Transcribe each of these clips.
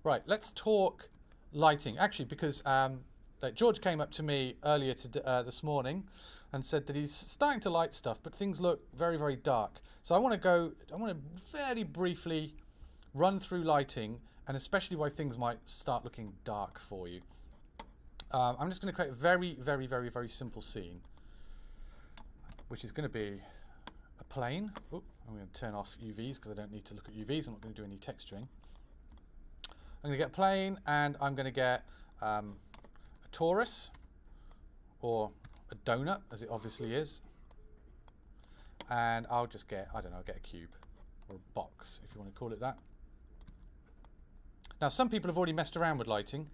Right, let's talk lighting. Actually, because George came up to me earlier this morning and said that he's starting to light stuff, but things look very, very dark. So I want to very briefly run through lighting, and especially why things might start looking dark for you. I'm just going to create a very, very, very, very simple scene, which is going to be a plane. Oop, I'm going to turn off UVs because I don't need to look at UVs. I'm not going to do any texturing. I'm going to get a plane, and I'm going to get a torus, or a donut, as it obviously is. And I'll just get, I don't know, I'll get a cube, or a box, if you want to call it that. Now, some people have already messed around with lighting,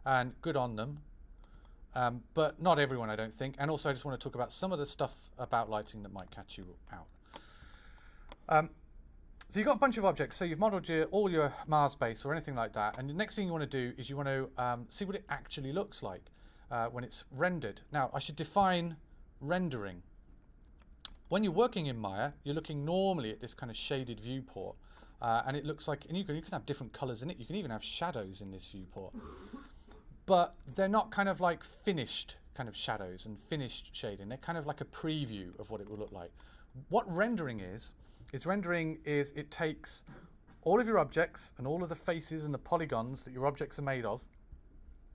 and good on them. But not everyone, I don't think. And also, I just want to talk about some of the stuff about lighting that might catch you out. So you've got a bunch of objects. So you've modeled all your Mars base or anything like that. And the next thing you want to do is you want to see what it actually looks like when it's rendered. Now, I should define rendering. When you're working in Maya, you're looking normally at this kind of shaded viewport. And it looks like, and you can have different colors in it. You can even have shadows in this viewport. But they're not kind of like finished kind of shadows and finished shading. They're kind of like a preview of what it will look like. What rendering is it takes all of your objects and all of the faces and the polygons that your objects are made of.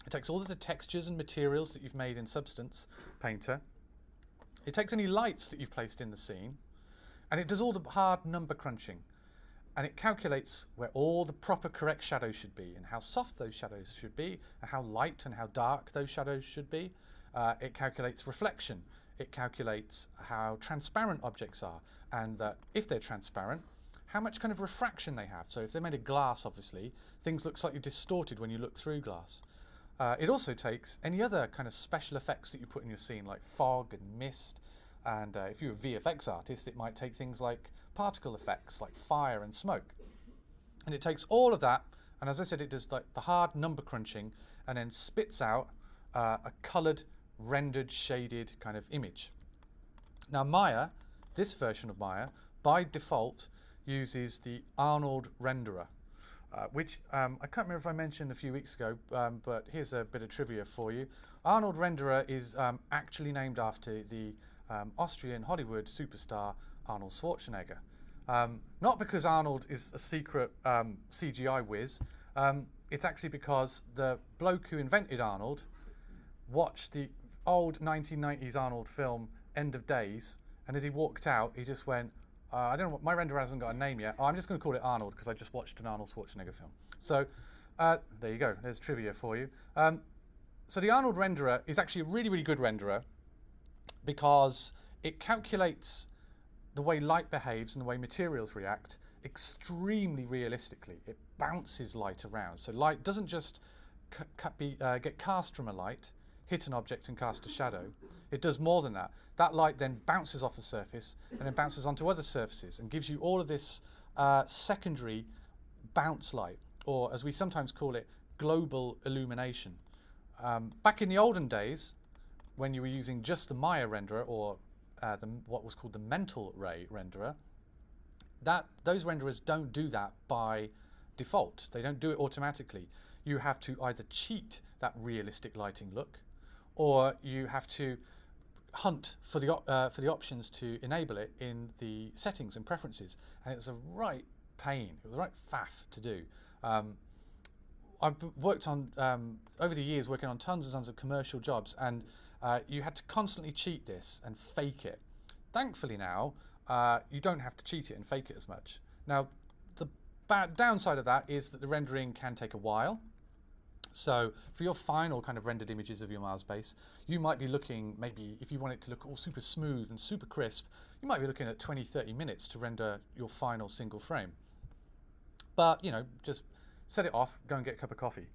It takes all of the textures and materials that you've made in Substance Painter. It takes any lights that you've placed in the scene. And it does all the hard number crunching. And it calculates where all the proper correct shadows should be, and how soft those shadows should be, and how light and how dark those shadows should be. It calculates reflection. It calculates how transparent objects are, and that if they're transparent, how much kind of refraction they have. So if they're made of glass, obviously, things look slightly distorted when you look through glass. It also takes any other kind of special effects that you put in your scene, like fog and mist. And if you're a VFX artist, it might take things like particle effects, like fire and smoke. And it takes all of that, and as I said, it does like the hard number crunching, and then spits out a colored, rendered, shaded kind of image. Now Maya, this version of Maya, by default, uses the Arnold renderer, which I can't remember if I mentioned a few weeks ago, but here's a bit of trivia for you. Arnold renderer is actually named after the Austrian Hollywood superstar Arnold Schwarzenegger. Not because Arnold is a secret CGI whiz, it's actually because the bloke who invented Arnold watched the old 1990s Arnold film End of Days, and as he walked out, he just went, I don't know, my renderer hasn't got a name yet. Oh, I'm just going to call it Arnold because I just watched an Arnold Schwarzenegger film. So there you go, there's trivia for you. So the Arnold renderer is actually a really, really good renderer because it calculates the way light behaves and the way materials react extremely realistically. It bounces light around. So light doesn't just get cast from a light, hit an object and cast a shadow. It does more than that. That light then bounces off the surface and then bounces onto other surfaces and gives you all of this secondary bounce light, or as we sometimes call it, global illumination. Back in the olden days, when you were using just the Maya renderer, or what was called the mental ray renderer, those renderers don't do that by default. They don't do it automatically. You have to either cheat that realistic lighting look, or you have to hunt for the options to enable it in the settings and preferences. And it's a right pain. It was a right faff to do. I've worked on, over the years, working on tons and tons of commercial jobs, and you had to constantly cheat this and fake it. Thankfully now, you don't have to cheat it and fake it as much. Now, the downside of that is that the rendering can take a while. So for your final kind of rendered images of your Mars base, you might be looking, maybe if you want it to look all super smooth and super crisp, you might be looking at 20-30 minutes to render your final single frame. But, you know, just set it off, go and get a cup of coffee,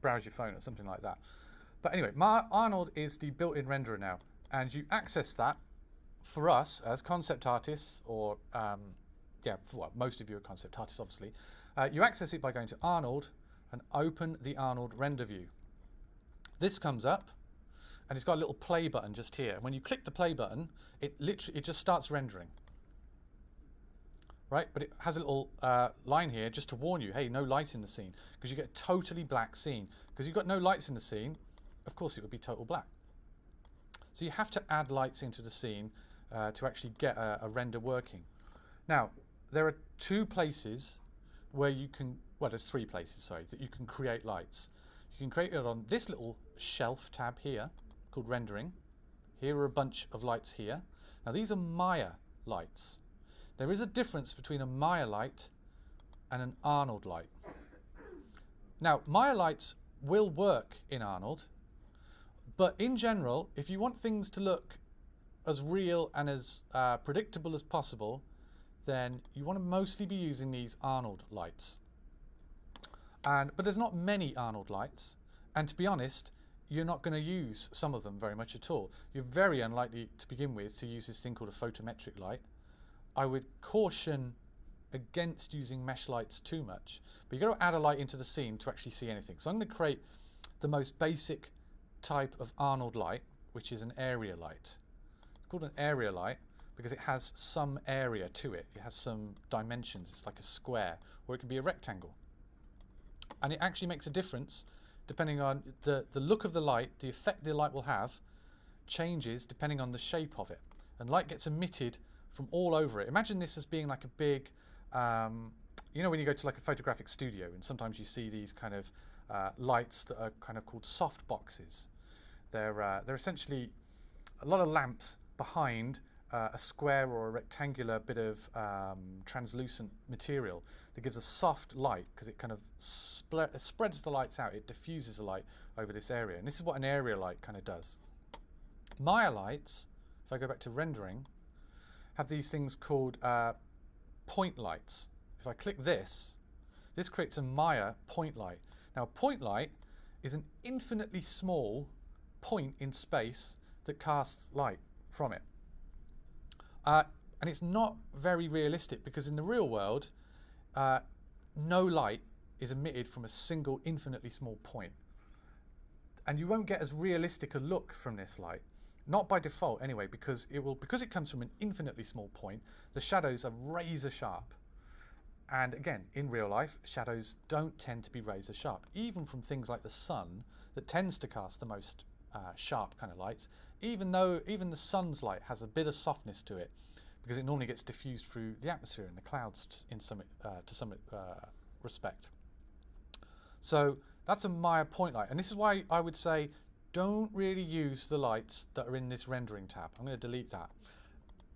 browse your phone or something like that. But anyway, Arnold is the built-in renderer now, and you access that for us as concept artists, or well, most of you are concept artists, obviously. You access it by going to Arnold and open the Arnold render view. This comes up, and it's got a little play button just here. And when you click the play button, it just starts rendering. right? But it has a little line here just to warn you, hey, no light in the scene, because you get a totally black scene. Because you've got no lights in the scene, of course it would be total black. So you have to add lights into the scene to actually get a render working. Now, there are two places where you can, well, there's three places, sorry, that you can create lights. You can create it on this little shelf tab here called rendering. Here are a bunch of lights here. Now these are Maya lights. There is a difference between a Maya light and an Arnold light. Now Maya lights will work in Arnold, but in general, if you want things to look as real and as predictable as possible, then you want to mostly be using these Arnold lights. But there's not many Arnold lights, and to be honest, you're not going to use some of them very much at all. You're very unlikely to begin with to use this thing called a photometric light. I would caution against using mesh lights too much, but you've got to add a light into the scene to actually see anything. So I'm going to create the most basic type of Arnold light, which is an area light. It's called an area light because it has some area to it. It has some dimensions. It's like a square, or it can be a rectangle. And it actually makes a difference depending on the look of the light. The effect the light will have changes depending on the shape of it. And light gets emitted from all over it. Imagine this as being like a big, you know when you go to like a photographic studio and sometimes you see these kind of lights that are kind of called soft boxes. They're essentially a lot of lamps behind a square or a rectangular bit of translucent material that gives a soft light because it kind of spreads the lights out. It diffuses the light over this area, and this is what an area light kind of does. Maya lights, if I go back to rendering, have these things called point lights. If I click this creates a Maya point light. Now a point light is an infinitely small point in space that casts light from it. And it's not very realistic because in the real world, no light is emitted from a single infinitely small point. And you won't get as realistic a look from this light. Not by default anyway, because it comes from an infinitely small point, the shadows are razor sharp. And again, in real life, shadows don't tend to be razor sharp. Even from things like the sun, that tends to cast the most sharp kind of lights, even the sun's light has a bit of softness to it, because it normally gets diffused through the atmosphere and the clouds in some respect. So that's a Maya point light, and this is why I would say don't really use the lights that are in this rendering tab. I'm going to delete that.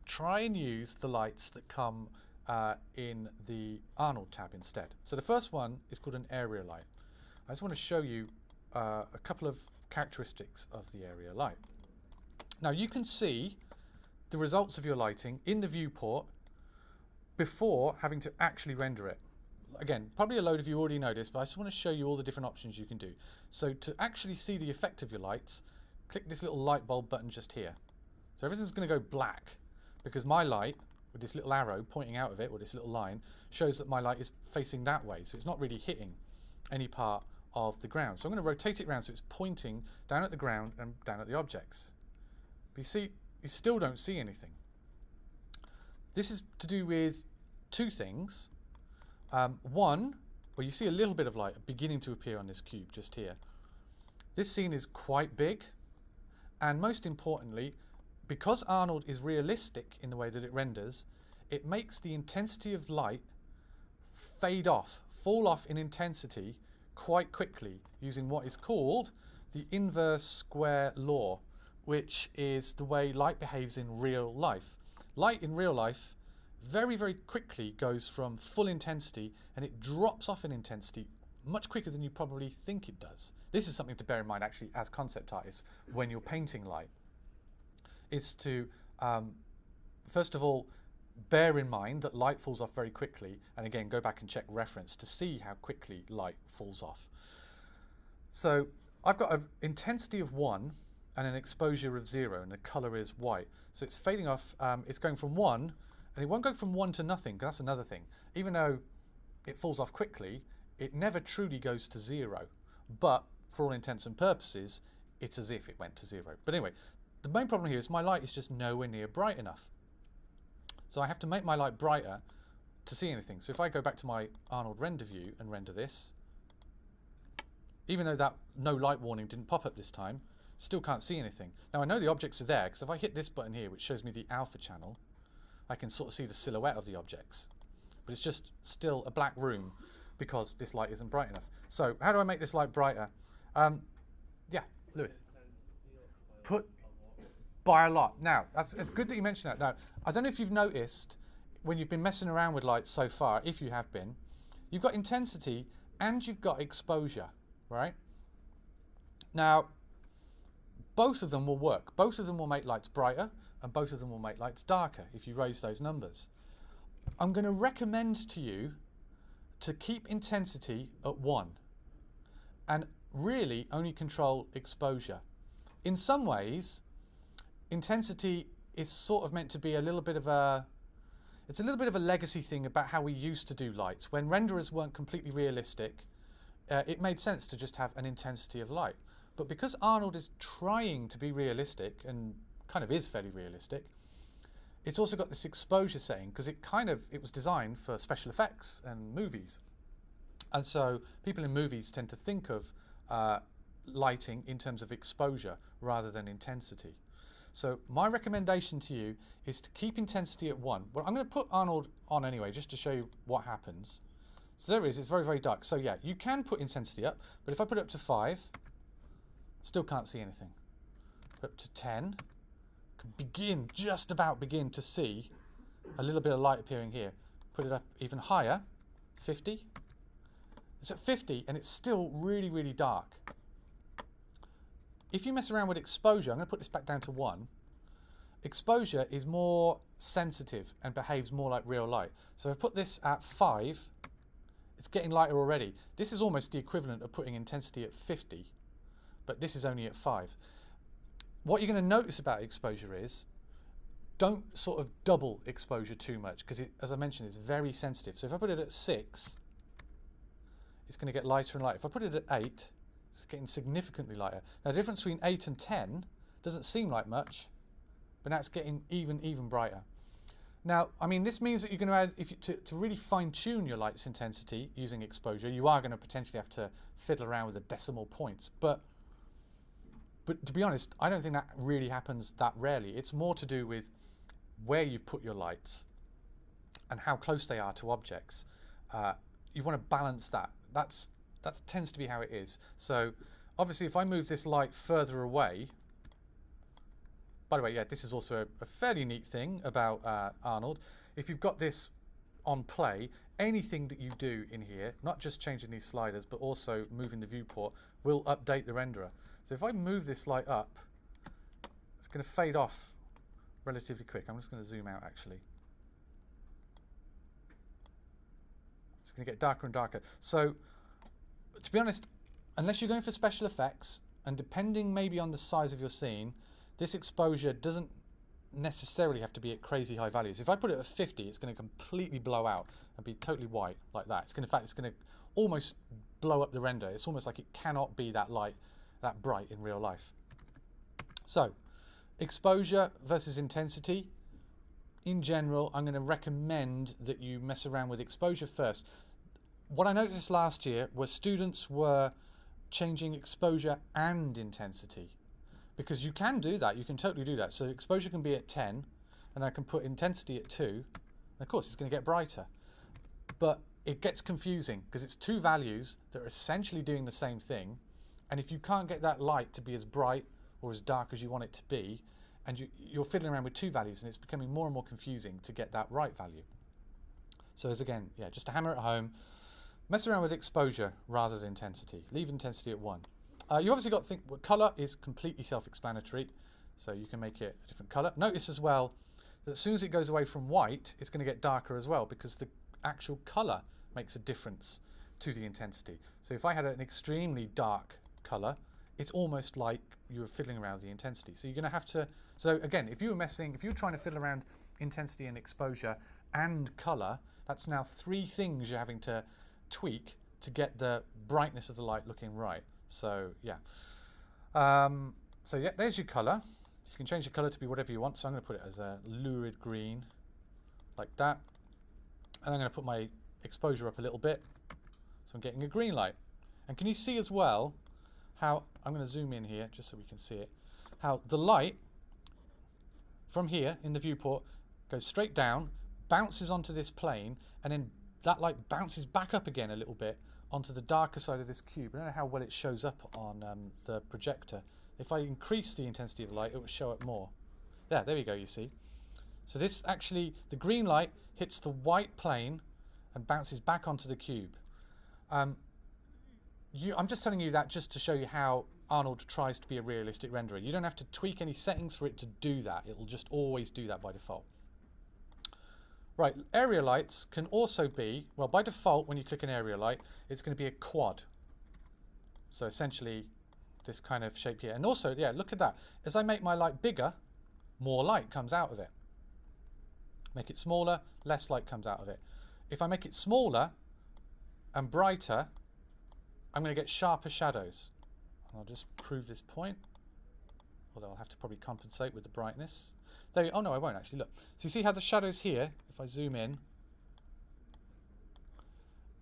Try and use the lights that come in the Arnold tab instead. So the first one is called an area light. I just want to show you a couple of characteristics of the area light. Now you can see the results of your lighting in the viewport before having to actually render it. Again, probably a load of you already know this, but I just want to show you all the different options you can do. So to actually see the effect of your lights, click this little light bulb button just here. So everything's going to go black because my light, with this little arrow pointing out of it, or this little line, shows that my light is facing that way, so it's not really hitting any part of the ground. So I'm going to rotate it around so it's pointing down at the ground and down at the objects. But you see, you still don't see anything. This is to do with two things. One, well, you see a little bit of light beginning to appear on this cube just here. This scene is quite big, and most importantly, because Arnold is realistic in the way that it renders, it makes the intensity of light fade off, fall off in intensity quite quickly using what is called the inverse square law, which is the way light behaves in real life. Light in real life very, very quickly goes from full intensity and it drops off in intensity much quicker than you probably think it does. This is something to bear in mind actually as concept artists when you're painting light, is to first of all bear in mind that light falls off very quickly, and again go back and check reference to see how quickly light falls off. So I've got an intensity of 1 and an exposure of 0, and the color is white. So it's fading off, it's going from 1, and it won't go from 1 to nothing, because that's another thing. Even though it falls off quickly, it never truly goes to 0. But for all intents and purposes, it's as if it went to 0. But anyway, the main problem here is my light is just nowhere near bright enough. So I have to make my light brighter to see anything. So if I go back to my Arnold render view and render this, even though that no light warning didn't pop up this time, still can't see anything. Now I know the objects are there because if I hit this button here, which shows me the alpha channel, I can sort of see the silhouette of the objects. But it's just still a black room because this light isn't bright enough. So how do I make this light brighter? Yeah, Lewis. Put by a lot. Now, it's good that you mentioned that. Now, I don't know if you've noticed when you've been messing around with lights so far, if you have been, you've got intensity and you've got exposure, right? Now, both of them will work. Both of them will make lights brighter and both of them will make lights darker if you raise those numbers. I'm going to recommend to you to keep intensity at 1 and really only control exposure. In some ways, intensity is sort of meant to be a little bit of a legacy thing about how we used to do lights. When renderers weren't completely realistic, it made sense to just have an intensity of light. But because Arnold is trying to be realistic and kind of is fairly realistic, it's also got this exposure setting because it was designed for special effects and movies. And so people in movies tend to think of lighting in terms of exposure rather than intensity. So my recommendation to you is to keep intensity at 1. Well, I'm going to put Arnold on anyway, just to show you what happens. So there it is, it's very, very dark. So yeah, you can put intensity up, but if I put it up to 5, still can't see anything. Put up to 10, can just about begin to see a little bit of light appearing here. Put it up even higher, 50. It's at 50 and it's still really, really dark. If you mess around with exposure, I'm going to put this back down to 1. Exposure is more sensitive and behaves more like real light. So if I put this at 5, it's getting lighter already. This is almost the equivalent of putting intensity at 50, but this is only at 5. What you're going to notice about exposure is don't sort of double exposure too much because, as I mentioned, it's very sensitive. So if I put it at 6, it's going to get lighter and lighter. If I put it at 8, it's getting significantly lighter. Now the difference between 8 and 10 doesn't seem like much, but now it's getting even brighter. Now, I mean, this means that you're going to add, to really fine-tune your light's intensity using exposure, you are going to potentially have to fiddle around with the decimal points. But to be honest, I don't think that really happens that rarely. It's more to do with where you've put your lights and how close they are to objects. You want to balance that. That tends to be how it is. So obviously if I move this light further away, by the way, yeah, this is also a fairly neat thing about Arnold. If you've got this on play, anything that you do in here, not just changing these sliders, but also moving the viewport, will update the renderer. So if I move this light up, it's going to fade off relatively quick. I'm just going to zoom out actually. It's going to get darker and darker. So to be honest, unless you're going for special effects, and depending maybe on the size of your scene, this exposure doesn't necessarily have to be at crazy high values. If I put it at 50, it's going to completely blow out and be totally white like that. In fact, it's going to almost blow up the render. It's almost like it cannot be that light, that bright in real life. So, exposure versus intensity. In general, I'm going to recommend that you mess around with exposure first. What I noticed last year was students were changing exposure and intensity, because you can do that. You can totally do that. So exposure can be at 10, and I can put intensity at 2, and of course it's going to get brighter. But it gets confusing because it's two values that are essentially doing the same thing, and if you can't get that light to be as bright or as dark as you want it to be, and you're fiddling around with two values, and it's becoming more and more confusing to get that right value. So as again, yeah, just to hammer at home, mess around with exposure rather than intensity. Leave intensity at 1. You obviously got to think, well, color is completely self-explanatory, so you can make it a different color. Notice as well that as soon as it goes away from white, it's going to get darker as well, because the actual color makes a difference to the intensity. So if I had an extremely dark color, it's almost like you were fiddling around with the intensity. So you're going to have to, so again, if you're trying to fiddle around intensity and exposure and color, that's now 3 things you're having to tweak to get the brightness of the light looking right. So yeah, there's your color. You can change the color to be whatever you want. So I'm going to put it as a lurid green, like that. And I'm going to put my exposure up a little bit, so I'm getting a green light. And can you see as well how, I'm going to zoom in here just so we can see it, how the light from here in the viewport goes straight down, bounces onto this plane, and then that light bounces back up again a little bit onto the darker side of this cube. I don't know how well it shows up on the projector. If I increase the intensity of the light, it will show up more. Yeah, there we go, you see. So this actually, the green light hits the white plane and bounces back onto the cube. I'm just telling you that just to show you how Arnold tries to be a realistic renderer. You don't have to tweak any settings for it to do that. It will just always do that by default. Right, area lights can also be, well, by default, when you click an area light, it's going to be a quad. So essentially, this kind of shape here. And also, yeah, look at that. As I make my light bigger, more light comes out of it. Make it smaller, less light comes out of it. If I make it smaller and brighter, I'm going to get sharper shadows. And I'll just prove this point, although I'll have to probably compensate with the brightness. There, oh no, I won't actually, look. So you see how the shadows here, if I zoom in,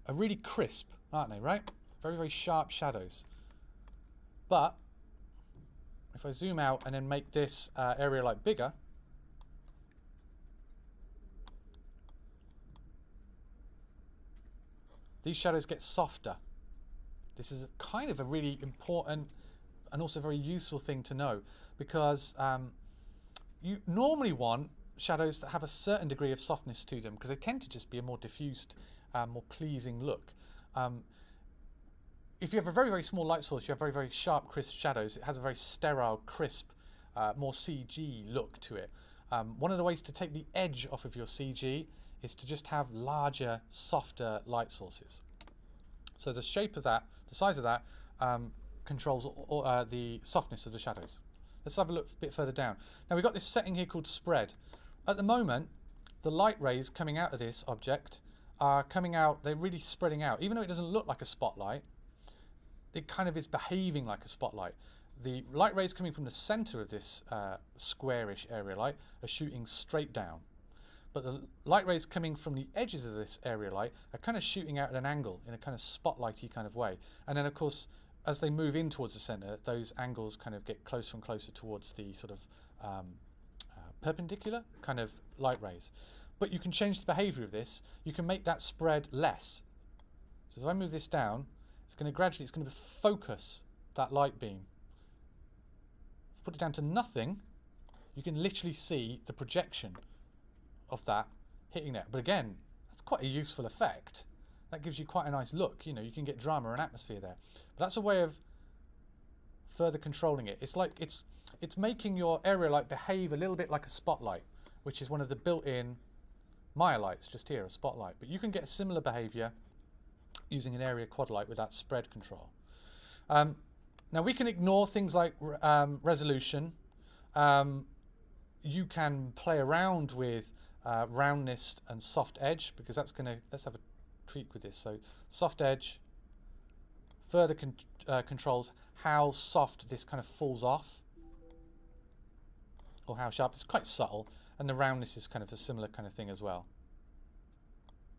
are really crisp, aren't they, right? Very, very sharp shadows. But if I zoom out and then make this area light bigger, these shadows get softer. This is kind of a really important and also very useful thing to know, because you normally want shadows that have a certain degree of softness to them, because they tend to just be a more diffused, more pleasing look. If you have a very, very small light source, you have very, very sharp, crisp shadows. It has a very sterile, crisp, more CG look to it. One of the ways to take the edge off of your CG is to just have larger, softer light sources. So the shape of that, the size of that, controls the softness of the shadows. Let's have a look a bit further down. Now we've got this setting here called spread. At the moment, the light rays coming out of this object are coming out, they're really spreading out. Even though it doesn't look like a spotlight, it kind of is behaving like a spotlight. The light rays coming from the center of this squarish area light are shooting straight down. But the light rays coming from the edges of this area light are kind of shooting out at an angle in a kind of spotlighty kind of way. And then of course, as they move in towards the center, those angles kind of get closer and closer towards the sort of perpendicular kind of light rays. But you can change the behavior of this. You can make that spread less. So if I move this down, it's going to gradually, it's going to focus that light beam. If I put it down to nothing, you can literally see the projection of that hitting that. But again, that's quite a useful effect. That gives you quite a nice look. You know, you can get drama and atmosphere there. But that's a way of further controlling it. It's like it's making your area light behave a little bit like a spotlight, which is one of the built-in Maya lights just here, a spotlight. But you can get a similar behavior using an area quad light with that spread control. Now we can ignore things like resolution. You can play around with roundness and soft edge, because that's going to, let's have a tweak with this. So soft edge further controls how soft this kind of falls off, or how sharp. It's quite subtle, and the roundness is kind of a similar kind of thing as well.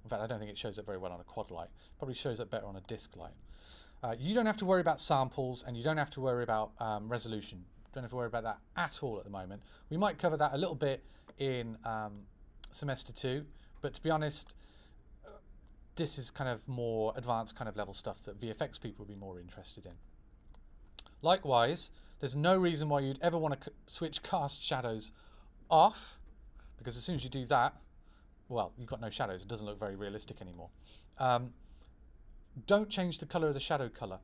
In fact, I don't think it shows up very well on a quad light. Probably shows up better on a disc light. You don't have to worry about samples, and you don't have to worry about resolution. You don't have to worry about that at all at the moment. We might cover that a little bit in semester 2, but to be honest, this is kind of more advanced kind of level stuff that VFX people would be more interested in. Likewise, there's no reason why you'd ever want to switch cast shadows off, because as soon as you do that, well, you've got no shadows. It doesn't look very realistic anymore. Don't change the color of the shadow color.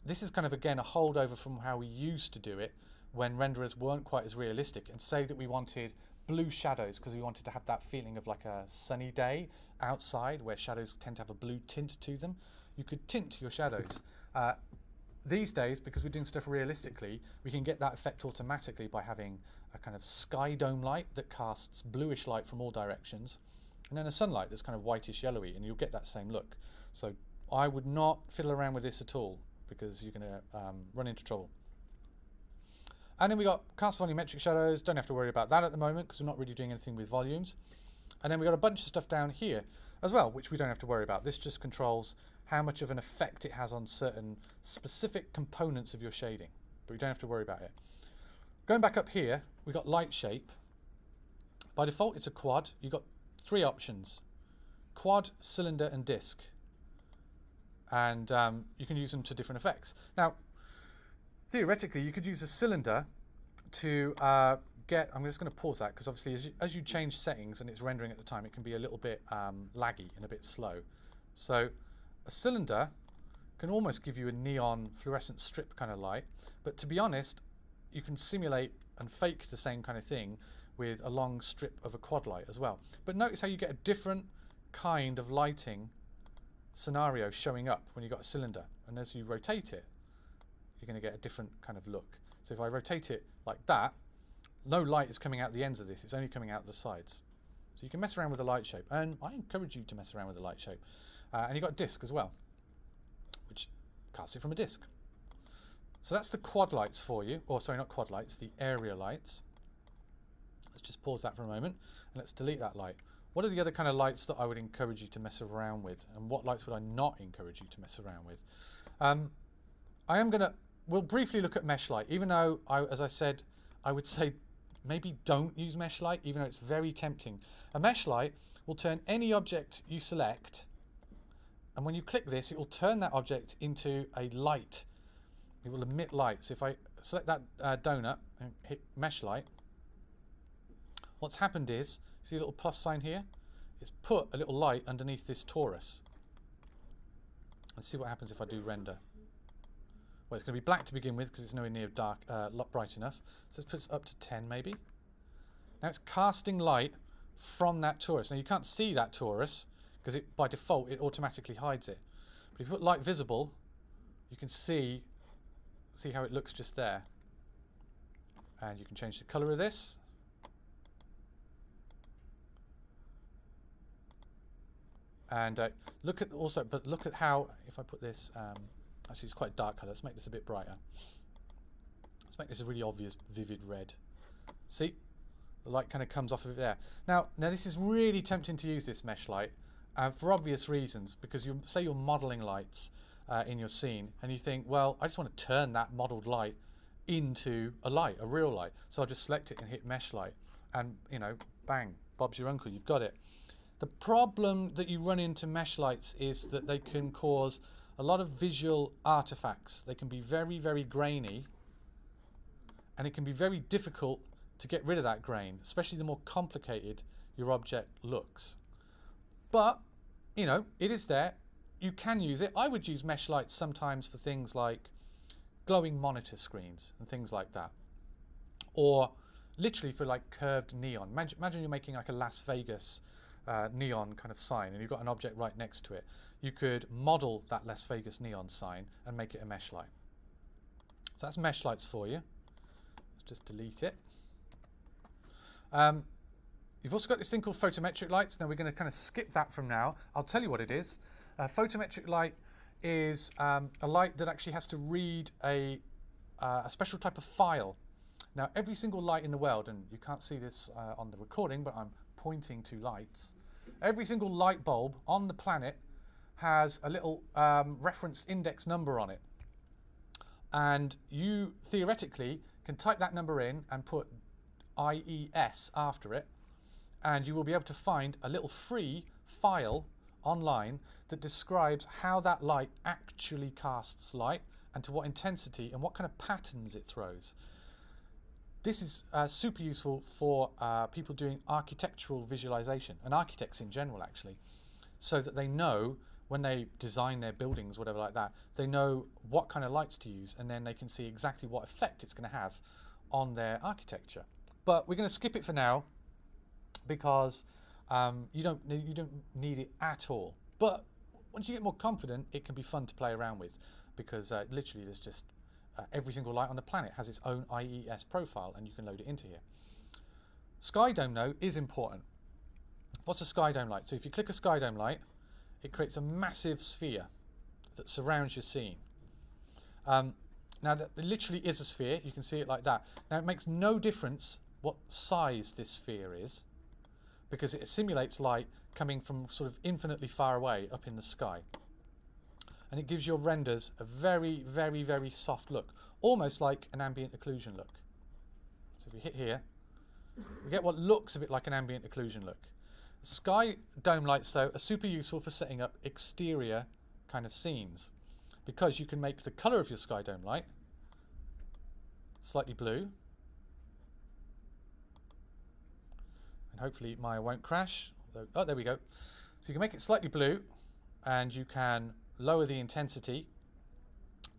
This is kind of, again, a holdover from how we used to do it when renderers weren't quite as realistic, and say that we wanted blue shadows because we wanted to have that feeling of like a sunny day outside where shadows tend to have a blue tint to them. You could tint your shadows. These days, because we're doing stuff realistically, we can get that effect automatically by having a kind of sky dome light that casts bluish light from all directions, and then a sunlight that's kind of whitish yellowy, and you'll get that same look. So I would not fiddle around with this at all, because you're going to run into trouble. And then we got cast volumetric shadows. Don't have to worry about that at the moment because we're not really doing anything with volumes. And then we got a bunch of stuff down here. as well, which we don't have to worry about. This just controls how much of an effect it has on certain specific components of your shading, but we don't have to worry about it. Going back up here, we've got light shape. By default, it's a quad. You've got 3 options: quad, cylinder, and disc. And you can use them to different effects. Now, theoretically, you could use a cylinder to I'm just going to pause that because obviously as you change settings and it's rendering at the time, it can be a little bit laggy and a bit slow. So a cylinder can almost give you a neon fluorescent strip kind of light, but to be honest, you can simulate and fake the same kind of thing with a long strip of a quad light as well. But notice how you get a different kind of lighting scenario showing up when you've got a cylinder, and as you rotate it, you're going to get a different kind of look. So if I rotate it like that, no light is coming out the ends of this, it's only coming out the sides. So you can mess around with the light shape, and I encourage you to mess around with the light shape. And you've got a disc as well, which casts it from a disc. So that's the quad lights for you, or sorry, not quad lights, the area lights. Let's just pause that for a moment, and let's delete that light. What are the other kind of lights that I would encourage you to mess around with, and what lights would I not encourage you to mess around with? We'll briefly look at mesh light, even though, as I said, I would say maybe don't use mesh light, even though it's very tempting. A mesh light will turn any object you select, and when you click this, it will turn that object into a light. It will emit light. So if I select that donut and hit mesh light, what's happened is, see a little plus sign here? It's put a little light underneath this torus. Let's see what happens if I do render. Well, it's going to be black to begin with because it's nowhere near dark, bright enough. So let's put it up to 10 maybe. Now it's casting light from that torus. Now you can't see that torus because by default it automatically hides it. But if you put light visible, you can see how it looks just there. And you can change the color of this. And look at how, if I put this, actually it's quite a dark colour, let's make this a bit brighter. Let's make this a really obvious vivid red. See? The light kind of comes off of it there. Now this is really tempting to use this mesh light for obvious reasons, because say you're modelling lights in your scene and you think, well, I just want to turn that modelled light into a light, a real light. So I'll just select it and hit mesh light, and bang, Bob's your uncle, you've got it. The problem that you run into mesh lights is that they can cause a lot of visual artifacts. They can be very, very grainy, and it can be very difficult to get rid of that grain, especially the more complicated your object looks. But, it is there. You can use it. I would use mesh lights sometimes for things like glowing monitor screens and things like that. Or literally for like curved neon. Imagine you're making like a Las Vegas neon kind of sign, and you've got an object right next to it. You could model that Las Vegas neon sign and make it a mesh light. So that's mesh lights for you. Let's just delete it. You've also got this thing called photometric lights. Now we're going to kind of skip that from now. I'll tell you what it is. Photometric light is a light that actually has to read a special type of file. Now every single light in the world, and you can't see this on the recording, but I'm pointing to lights. Every single light bulb on the planet has a little reference index number on it, and you theoretically can type that number in and put IES after it, and you will be able to find a little free file online that describes how that light actually casts light and to what intensity and what kind of patterns it throws. This is super useful for people doing architectural visualization, and architects in general actually, so that they know when they design their buildings, whatever like that, they know what kind of lights to use, and then they can see exactly what effect it's going to have on their architecture. But we're going to skip it for now because you don't need it at all. But once you get more confident, it can be fun to play around with, because literally there's just every single light on the planet has its own IES profile, and you can load it into here. Sky dome, though, is important. What's a sky dome light? So if you click a sky dome light, it creates a massive sphere that surrounds your scene. Now that literally is a sphere. You can see it like that. Now it makes no difference what size this sphere is, because it simulates light coming from sort of infinitely far away up in the sky. And it gives your renders a very, very, very soft look, almost like an ambient occlusion look. So if we hit here, we get what looks a bit like an ambient occlusion look. Sky dome lights, though, are super useful for setting up exterior kind of scenes, because you can make the colour of your sky dome light slightly blue, and hopefully Maya won't crash. Oh, there we go. So you can make it slightly blue, and you can lower the intensity.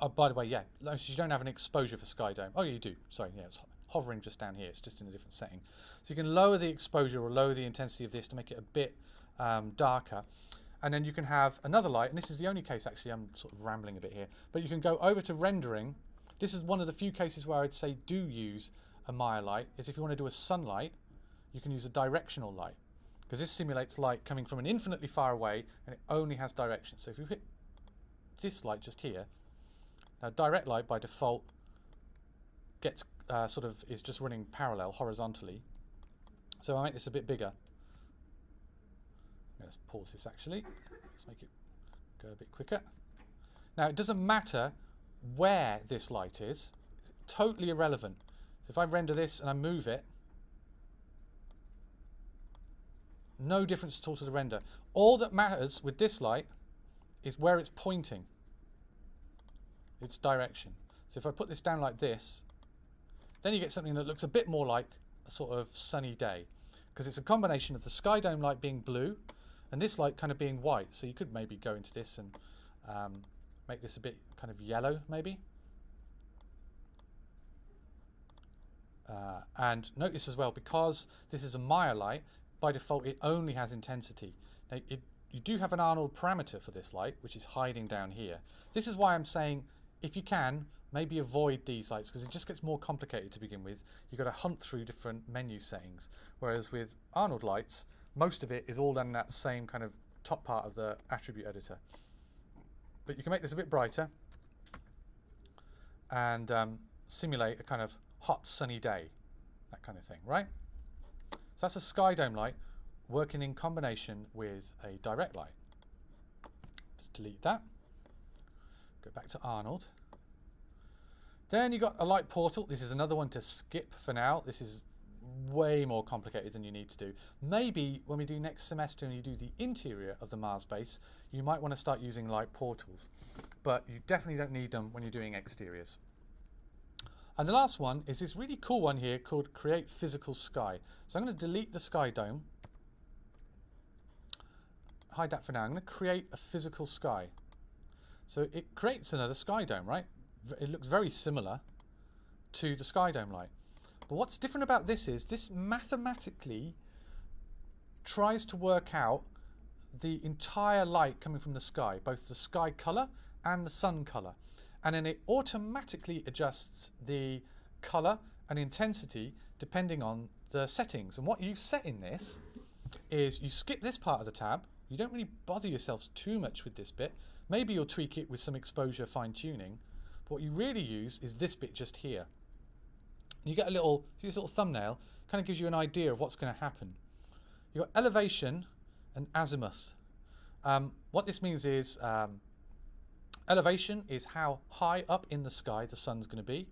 Oh, by the way, yeah, you don't have an exposure for sky dome. Oh, yeah, you do. Sorry, yeah, it's hovering just down here. It's just in a different setting. So you can lower the exposure or lower the intensity of this to make it a bit darker. And then you can have another light, and this is the only case, actually, I'm sort of rambling a bit here, but you can go over to rendering. This is one of the few cases where I'd say do use a Maya light, is if you want to do a sunlight, you can use a directional light, because this simulates light coming from an infinitely far away, and it only has direction. So if you hit this light just here, now direct light by default gets is just running parallel horizontally. So I'll make this a bit bigger. Let's pause this actually. Let's make it go a bit quicker. Now it doesn't matter where this light is. It's totally irrelevant. So if I render this and I move it, no difference at all to the render. All that matters with this light is where it's pointing. Its direction. So if I put this down like this, then you get something that looks a bit more like a sort of sunny day, because it's a combination of the sky dome light being blue and this light kind of being white. So you could maybe go into this and make this a bit kind of yellow maybe. And notice as well, because this is a Maya light, by default it only has intensity. Now, you do have an Arnold parameter for this light, which is hiding down here. This is why I'm saying, if you can, maybe avoid these lights, because it just gets more complicated to begin with. You've got to hunt through different menu settings, whereas with Arnold lights, most of it is all done in that same kind of top part of the attribute editor. But you can make this a bit brighter and simulate a kind of hot sunny day, that kind of thing, right? So that's a sky dome light working in combination with a direct light. Just delete that. Go back to Arnold. Then you got a light portal. This is another one to skip for now. This is way more complicated than you need to do. Maybe when we do next semester and you do the interior of the Mars base, you might want to start using light portals. But you definitely don't need them when you're doing exteriors. And the last one is this really cool one here called Create Physical Sky. So I'm going to delete the sky dome. Hide that for now. I'm going to create a physical sky. So it creates another sky dome, right? It looks very similar to the sky dome light. But what's different about this is this mathematically tries to work out the entire light coming from the sky, both the sky color and the sun color. And then it automatically adjusts the color and intensity depending on the settings. And what you set in this is you skip this part of the tab. You don't really bother yourselves too much with this bit. Maybe you'll tweak it with some exposure fine-tuning. But what you really use is this bit just here. You get a little, see this little thumbnail, kind of gives you an idea of what's going to happen. You've got elevation and azimuth. What this means is elevation is how high up in the sky the sun's going to be,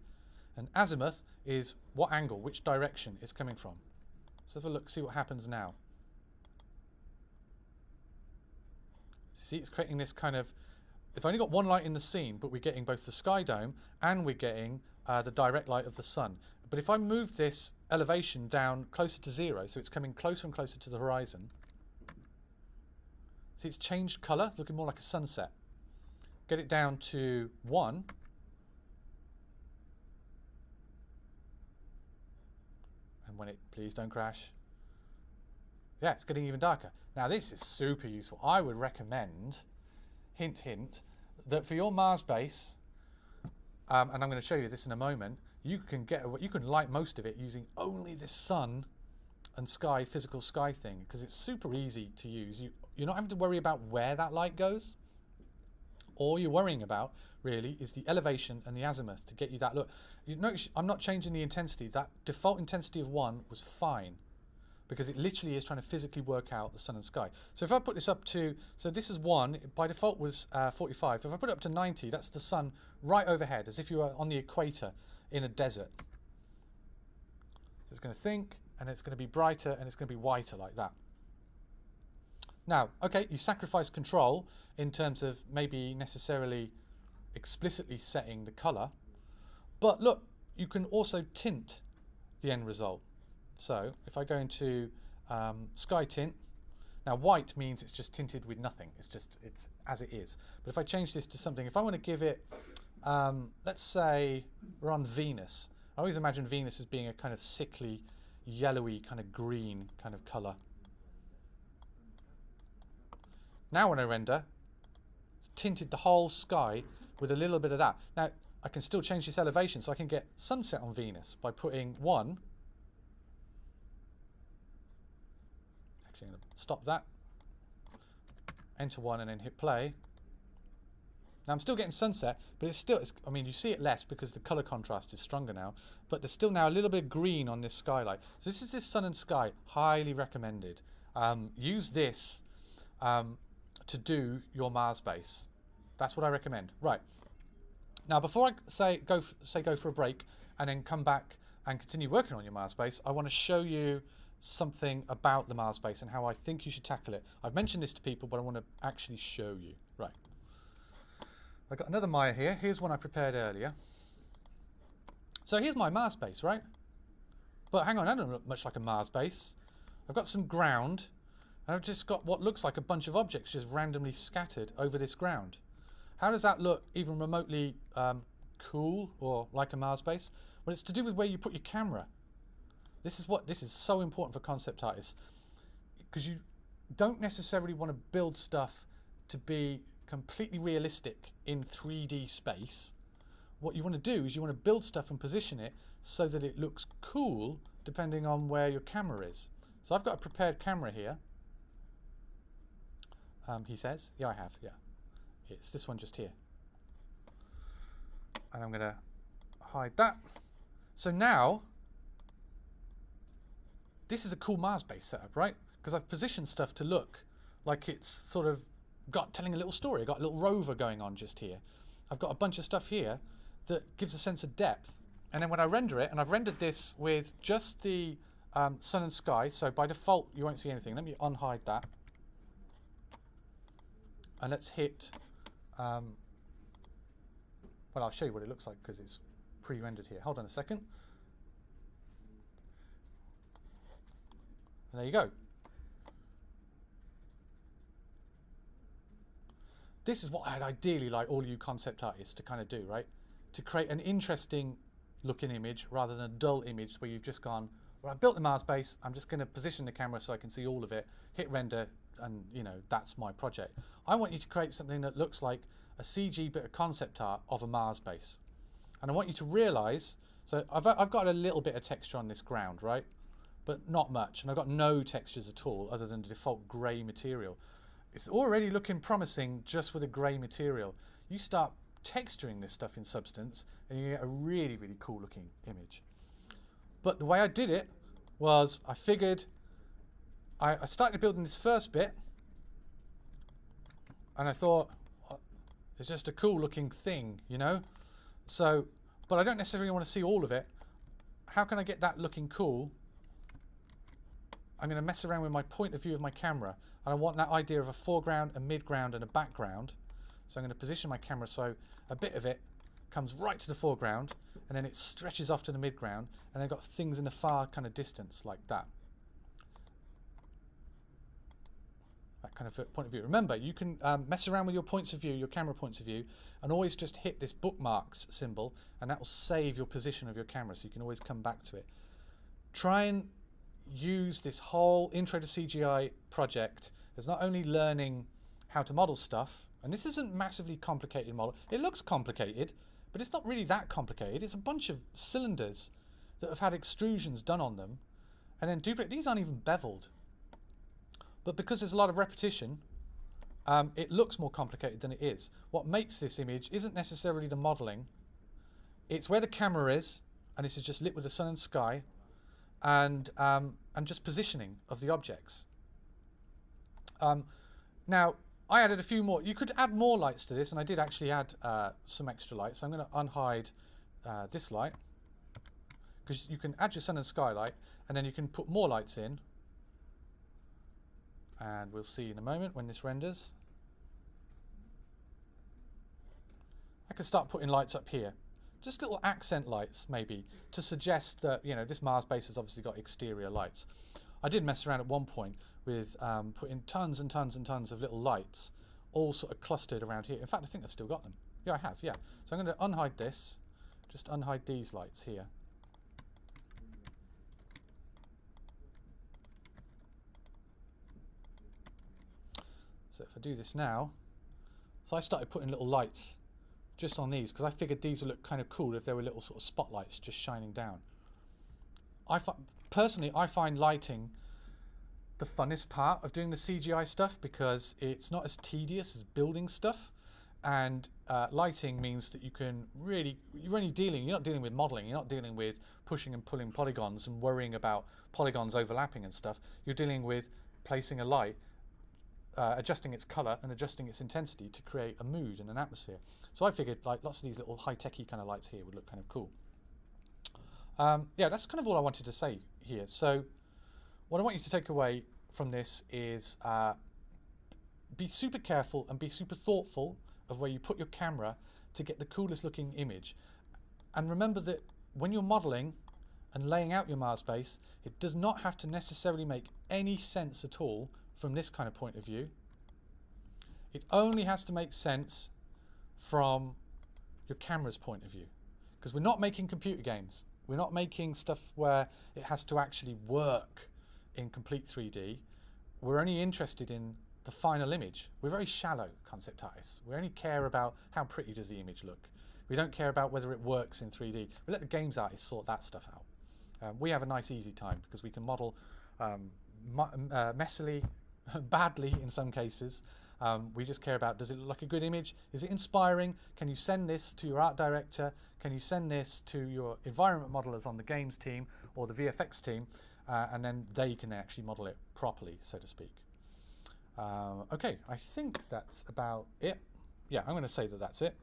and azimuth is what angle, which direction it's coming from. So have a look, see what happens now. See, it's creating this kind of, I've only got one light in the scene, but we're getting both the sky dome and we're getting the direct light of the sun. But if I move this elevation down closer to 0, so it's coming closer and closer to the horizon, see it's changed colour, it's looking more like a sunset. Get it down to 1. And when it, please don't crash. Yeah, it's getting even darker. Now this is super useful. I would recommend, hint hint, that for your Mars base, and I'm going to show you this in a moment, you can light most of it using only this sun and sky, physical sky thing, because it's super easy to use. You're not having to worry about where that light goes. All you're worrying about really is the elevation and the azimuth to get you that look. You notice I'm not changing the intensity. That default intensity of 1 was fine. because it literally is trying to physically work out the sun and sky. So if I put this up to, so this is 1, by default was 45. If I put it up to 90, that's the sun right overhead, as if you were on the equator in a desert. So it's going to think, and it's going to be brighter, and it's going to be whiter like that. Now, okay, you sacrifice control in terms of maybe necessarily explicitly setting the color, but look, you can also tint the end result. So if I go into sky tint, now white means it's just tinted with nothing. It's as it is. But if I change this to something, if I want to give it, let's say we're on Venus. I always imagine Venus as being a kind of sickly, yellowy, kind of green kind of color. Now when I render, it's tinted the whole sky with a little bit of that. Now I can still change this elevation, so I can get sunset on Venus by putting 1. Actually, I'm going to stop that, enter 1, and then hit play. Now I'm still getting sunset, but it's still, I mean, you see it less because the color contrast is stronger now, but there's still now a little bit of green on this skylight. So this is this sun and sky, highly recommended. Use this to do your Mars base. That's what I recommend. Right. Now before I say go for a break and then come back and continue working on your Mars base, I want to show you something about the Mars base and how I think you should tackle it. I've mentioned this to people, but I want to actually show you. Right. I've got another Maya here. Here's one I prepared earlier. So here's my Mars base, right? But hang on, I don't look much like a Mars base. I've got some ground, and I've just got what looks like a bunch of objects just randomly scattered over this ground. How does that look even remotely cool or like a Mars base? Well, it's to do with where you put your camera. This is so important for concept artists, because you don't necessarily want to build stuff to be completely realistic in 3D space. What you want to do is you want to build stuff and position it so that it looks cool depending on where your camera is. So I've got a prepared camera here. He says, yeah, I have, yeah. It's this one just here. And I'm going to hide that. So now, this is a cool Mars base setup, right? Because I've positioned stuff to look like it's sort of telling a little story. I've got a little rover going on just here. I've got a bunch of stuff here that gives a sense of depth. And then when I render it, and I've rendered this with just the sun and sky, so by default you won't see anything. Let me unhide that. And let's hit, well, I'll show you what it looks like because it's pre-rendered here. Hold on a second. And there you go. This is what I'd ideally like all you concept artists to kind of do, right? To create an interesting looking image rather than a dull image where you've just gone, well, I built the Mars base, I'm just going to position the camera so I can see all of it, hit render, and you know, that's my project. I want you to create something that looks like a CG bit of concept art of a Mars base. And I want you to realize, so I've got a little bit of texture on this ground, right? But not much, and I've got no textures at all other than the default grey material. It's already looking promising just with a grey material. You start texturing this stuff in Substance and you get a really, really cool looking image. But the way I did it was I figured, I started building this first bit and I thought, it's just a cool looking thing, you know? So, but I don't necessarily want to see all of it. How can I get that looking cool? I'm going to mess around with my point of view of my camera, and I want that idea of a foreground, a midground, and a background. So I'm going to position my camera so a bit of it comes right to the foreground, and then it stretches off to the midground, and I've got things in the far kind of distance like that. That kind of point of view. Remember, you can mess around with your points of view, your camera points of view, and always just hit this bookmarks symbol, and that will save your position of your camera, so you can always come back to it. Try and use this whole Intro to CGI project as not only learning how to model stuff, and this isn't massively complicated model. It looks complicated, but it's not really that complicated. It's a bunch of cylinders that have had extrusions done on them, and then duplicate. These aren't even beveled. But because there's a lot of repetition, it looks more complicated than it is. What makes this image isn't necessarily the modeling. It's where the camera is, and this is just lit with the sun and sky, and just positioning of the objects. Now, I added a few more. You could add more lights to this, and I did actually add some extra lights. So I'm going to unhide this light, because you can add your sun and skylight, and then you can put more lights in. And we'll see in a moment when this renders. I can start putting lights up here. Just little accent lights, maybe, to suggest that, you know, this Mars base has obviously got exterior lights. I did mess around at one point with putting tons and tons and tons of little lights, all sort of clustered around here. In fact, I think I've still got them. Yeah, I have, yeah. So I'm going to unhide this, just unhide these lights here. So if I do this now, so I started putting little lights just on these, because I figured these would look kind of cool if there were little sort of spotlights just shining down. Personally, I find lighting the funnest part of doing the CGI stuff, because it's not as tedious as building stuff, and lighting means that you can really, you're not dealing with modeling, you're not dealing with pushing and pulling polygons and worrying about polygons overlapping and stuff. You're dealing with placing a light, adjusting its color and adjusting its intensity to create a mood and an atmosphere. So I figured like lots of these little high-techy kind of lights here would look kind of cool. Yeah, that's kind of all I wanted to say here. So what I want you to take away from this is be super careful and be super thoughtful of where you put your camera to get the coolest looking image. And remember that when you're modeling and laying out your Mars base, it does not have to necessarily make any sense at all from this kind of point of view. It only has to make sense from your camera's point of view, because we're not making computer games. We're not making stuff where it has to actually work in complete 3D. We're only interested in the final image. We're very shallow concept artists. We only care about how pretty does the image look. We don't care about whether it works in 3D. We let the games artists sort that stuff out. We have a nice easy time because we can model messily, badly in some cases. We just care about, does it look like a good image? Is it inspiring? Can you send this to your art director? Can you send this to your environment modelers on the games team or the VFX team? And then they can actually model it properly, so to speak. Okay, I think that's about it. Yeah, I'm going to say that that's it.